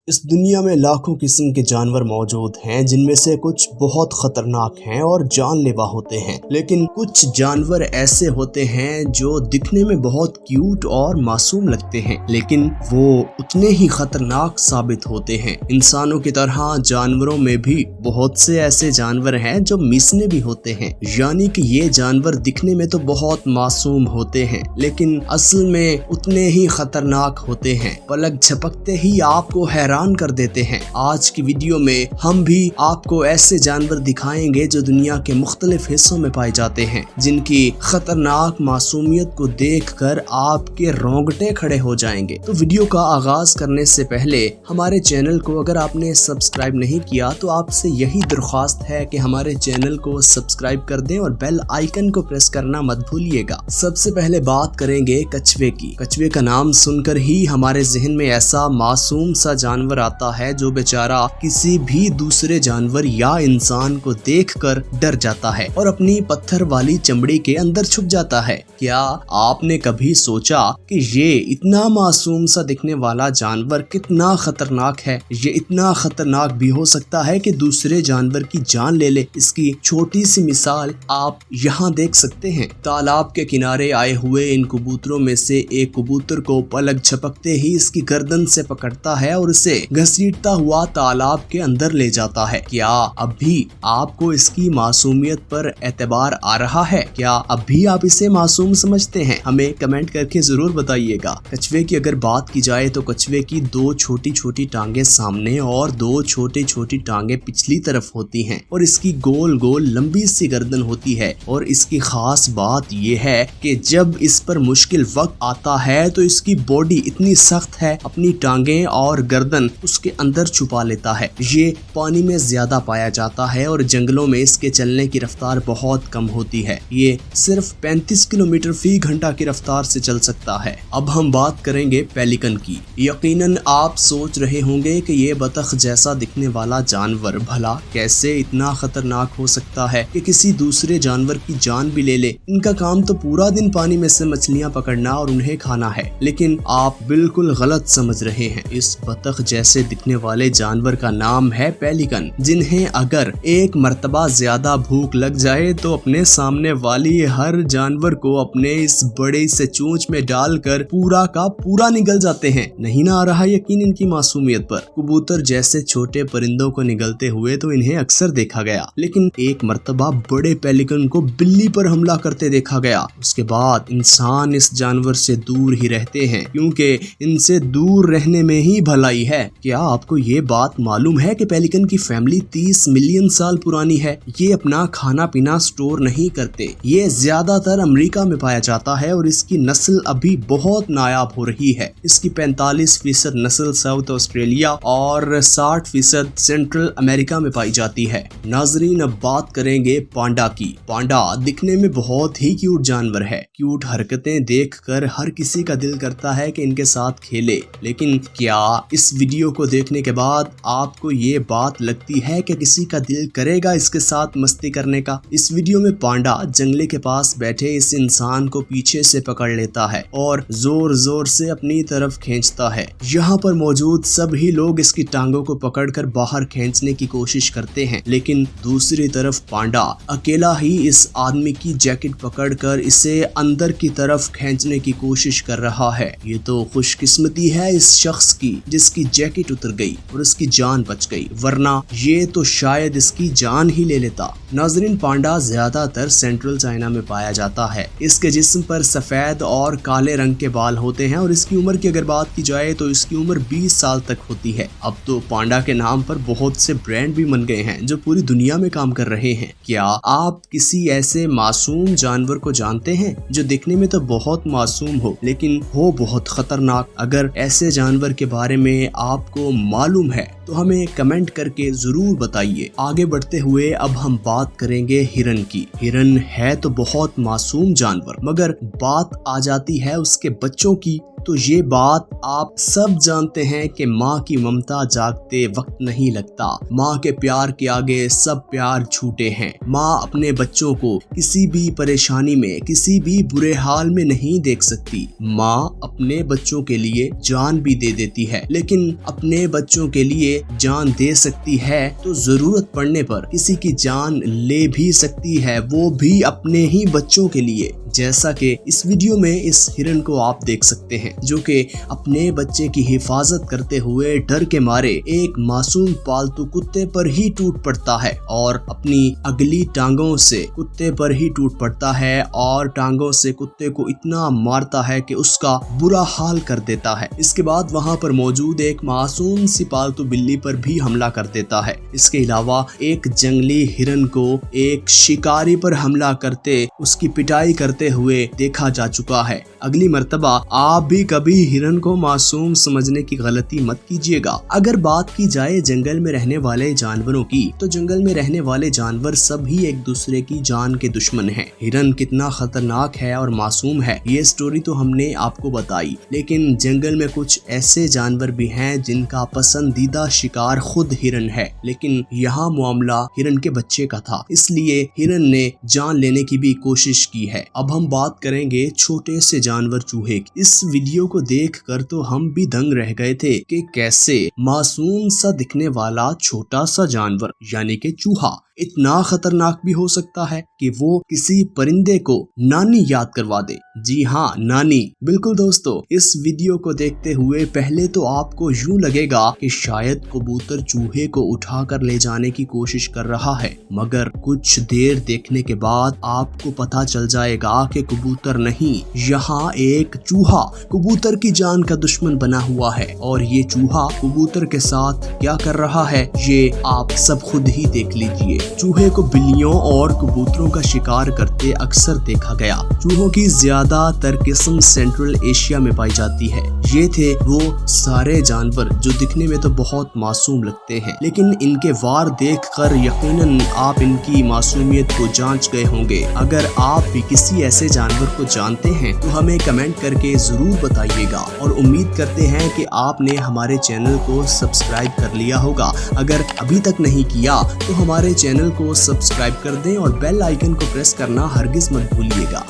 इस दुनिया में लाखों किस्म के जानवर मौजूद हैं, जिनमें से कुछ बहुत खतरनाक हैं और जानलेवा होते हैं। लेकिन कुछ जानवर ऐसे होते हैं जो दिखने में बहुत क्यूट और मासूम लगते हैं, लेकिन वो उतने ही खतरनाक साबित होते हैं। इंसानों की तरह जानवरों में भी बहुत से ऐसे जानवर हैं जो मिसने भी होते हैं, यानी कि ये जानवर दिखने में तो बहुत मासूम होते हैं, लेकिन असल में उतने ही खतरनाक होते हैं। पलक झपकते ही आपको हैरान कर देते हैं। आज की वीडियो में हम भी आपको ऐसे जानवर दिखाएंगे जो दुनिया के मुख्तलिफ हिस्सों में पाए जाते हैं, जिनकी खतरनाक मासूमियत को देखकर आपके रोंगटे खड़े हो जाएंगे। तो वीडियो का आगाज करने से पहले हमारे चैनल को अगर आपने सब्सक्राइब नहीं किया तो आपसे यही दरख्वास्त है कि हमारे चैनल को सब्सक्राइब कर दें और बेल आइकन को प्रेस करना मत भूलिएगा। सबसे पहले बात करेंगे कछुए की। कछुए का नाम सुनकर ही हमारे जहन में ऐसा मासूम सा जानवर आता है जो बेचारा किसी भी दूसरे जानवर या इंसान को देखकर डर जाता है और अपनी पत्थर वाली चमड़ी के अंदर छुप जाता है। क्या आपने कभी सोचा कि ये इतना मासूम सा दिखने वाला जानवर कितना खतरनाक है? ये इतना खतरनाक भी हो सकता है कि दूसरे जानवर की जान ले ले। इसकी छोटी सी मिसाल आप यहाँ देख सकते हैं। तालाब के किनारे आए हुए इन कबूतरों में से एक कबूतर को पलक झपकते ही इसकी गर्दन से पकड़ता है और उसे घसीटता हुआ तालाब के अंदर ले जाता है। क्या अब भी आपको इसकी मासूमियत पर एतबार आ रहा है? क्या अब भी आप इसे मासूम समझते हैं? हमें कमेंट करके जरूर बताइएगा। कछुए की अगर बात की जाए तो कछुए की दो छोटी छोटी टांगे सामने और दो छोटी छोटी टांगे पिछली तरफ होती हैं और इसकी गोल गोल लंबी सी गर्दन होती है। और इसकी खास बात यह है कि जब इस पर मुश्किल वक्त आता है तो इसकी बॉडी इतनी सख्त है, अपनी टांगे और गर्दन उसके अंदर छुपा लेता है। ये पानी में ज्यादा पाया जाता है और जंगलों में इसके चलने की रफ्तार बहुत कम होती है। ये सिर्फ 35 किलोमीटर फी घंटा की रफ्तार से चल सकता है। अब हम बात करेंगे पेलिकन की। यकीनन आप सोच रहे होंगे कि ये बतख जैसा दिखने वाला जानवर भला कैसे इतना खतरनाक हो सकता है कि किसी दूसरे जानवर की जान भी ले ले। इनका काम तो पूरा दिन पानी में से मछलियां पकड़ना और उन्हें खाना है। लेकिन आप बिल्कुल गलत समझ रहे हैं। इस बतख जैसे दिखने वाले जानवर का नाम है पेलिकन, जिन्हें अगर एक मर्तबा ज्यादा भूख लग जाए तो अपने सामने वाली हर जानवर को अपने इस बड़े से चोंच में डालकर पूरा का पूरा निगल जाते हैं। नहीं ना आ रहा यकीन इनकी मासूमियत पर? कबूतर जैसे छोटे परिंदों को निगलते हुए तो इन्हें अक्सर देखा गया, लेकिन एक मर्तबा बड़े पेलिकन को बिल्ली पर हमला करते देखा गया। उसके बाद इंसान इस जानवर से दूर ही रहते हैं, क्योंकि इनसे दूर रहने में ही भलाई है। क्या आपको ये बात मालूम है कि पेलिकन की फैमिली 30 मिलियन साल पुरानी है? ये अपना खाना पीना स्टोर नहीं करते। ये ज्यादातर अमेरिका में पाया जाता है और इसकी नस्ल अभी बहुत नायाब हो रही है। इसकी 45% नस्ल साउथ ऑस्ट्रेलिया और 60% सेंट्रल अमेरिका में पाई जाती है। नाजरीन, अब बात करेंगे पांडा की। पांडा दिखने में बहुत ही क्यूट जानवर है। क्यूट हरकतें देखकर हर किसी का दिल करता है कि इनके साथ खेले, लेकिन क्या इस वीडियो को देखने के बाद आपको ये बात लगती है कि किसी का दिल करेगा इसके साथ मस्ती करने का? इस वीडियो में पांडा जंगले के पास बैठे इस इंसान को पीछे से पकड़ लेता है और जोर जोर से अपनी तरफ खींचता है। यहाँ पर मौजूद सभी लोग इसकी टांगों को पकड़कर बाहर खींचने की कोशिश करते हैं, लेकिन दूसरी तरफ पांडा अकेला ही इस आदमी की जैकेट पकड़कर इसे अंदर की तरफ खींचने की कोशिश कर रहा है। ये तो खुशकिस्मती है इस शख्स की जिसकी जैकेट उतर गई और उसकी जान बच गई, वरना ये तो शायद इसकी जान ही ले लेता। नाजरीन, पांडा ज्यादातर सेंट्रल चाइना में पाया जाता है। इसके जिस्म पर सफेद और काले रंग के बाल होते हैं और इसकी उम्र की अगर बात की जाए तो इसकी उम्र 20 साल तक होती है। अब तो पांडा के नाम पर बहुत से ब्रांड भी बन गए हैं जो पूरी दुनिया में काम कर रहे हैं। क्या आप किसी ऐसे मासूम जानवर को जानते हैं जो दिखने में तो बहुत मासूम हो लेकिन हो बहुत खतरनाक? अगर ऐसे जानवर के बारे में आपको मालूम है तो हमें कमेंट करके जरूर बताइए। आगे बढ़ते हुए अब हम बात करेंगे हिरन की। हिरन है तो बहुत मासूम जानवर, मगर बात आ जाती है उसके बच्चों की तो ये बात आप सब जानते हैं कि माँ की ममता जागते वक्त नहीं लगता। माँ के प्यार के आगे सब प्यार झूठे हैं। माँ अपने बच्चों को किसी भी परेशानी में, किसी भी बुरे हाल में नहीं देख सकती। माँ अपने बच्चों के लिए जान भी दे देती है, लेकिन अपने बच्चों के लिए जान दे सकती है तो जरूरत पड़ने पर किसी की जान ले भी सकती है, वो भी अपने ही बच्चों के लिए। जैसा कि इस वीडियो में इस हिरन को आप देख सकते हैं, जो कि अपने बच्चे की हिफाजत करते हुए डर के मारे एक मासूम पालतू कुत्ते पर ही टूट पड़ता है और अपनी अगली टांगों से कुत्ते पर ही टूट पड़ता है और टांगों से कुत्ते को इतना मारता है कि उसका बुरा हाल कर देता है। इसके बाद वहां पर मौजूद एक मासूम सी पालतू बिल्ली पर भी हमला कर देता है। इसके अलावा एक जंगली हिरन को एक शिकारी पर हमला करते, उसकी पिटाई करते हुए देखा जा चुका है। अगली मर्तबा आप भी कभी हिरन को मासूम समझने की गलती मत कीजिएगा। अगर बात की जाए जंगल में रहने वाले जानवरों की, तो जंगल में रहने वाले जानवर सभी एक दूसरे की जान के दुश्मन हैं। हिरन कितना खतरनाक है और मासूम है, ये स्टोरी तो हमने आपको बताई, लेकिन जंगल में कुछ ऐसे जानवर भी हैं जिनका पसंदीदा शिकार खुद हिरन है। लेकिन यहाँ मामला हिरन के बच्चे का था, इसलिए हिरन ने जान लेने की भी कोशिश की है। अब हम बात करेंगे छोटे से जानवर चूहे की। इस वीडियो को देखकर तो हम भी दंग रह गए थे कि कैसे मासूम सा दिखने वाला छोटा सा जानवर यानी कि चूहा इतना खतरनाक भी हो सकता है कि वो किसी परिंदे को नानी याद करवा दे। जी हाँ, नानी। बिल्कुल दोस्तों, इस वीडियो को देखते हुए पहले तो आपको यूं लगेगा कि शायद कबूतर चूहे को उठाकर ले जाने की कोशिश कर रहा है, मगर कुछ देर देखने के बाद आपको पता चल जाएगा कि कबूतर नहीं, यहाँ एक चूहा कबूतर की जान का दुश्मन बना हुआ है और ये चूहा कबूतर के साथ क्या कर रहा है ये आप सब खुद ही देख लीजिए। चूहे को बिल्लियों और कबूतरों का शिकार करते अक्सर देखा गया। चूहों की ज्यादातर किस्म सेंट्रल एशिया में पाई जाती है। ये थे वो सारे जानवर जो दिखने में तो बहुत मासूम लगते हैं, लेकिन इनके वार देखकर यकीनन आप इनकी मासूमियत को जांच गए होंगे। अगर आप भी किसी ऐसे जानवर को जानते हैं तो हमें कमेंट करके जरूर बताइएगा और उम्मीद करते हैं कि आपने हमारे चैनल को सब्सक्राइब कर लिया होगा। अगर अभी तक नहीं किया तो हमारे चैनल को सब्सक्राइब कर दें और बेल आइकन को प्रेस करना हरगिज मत भूलिएगा।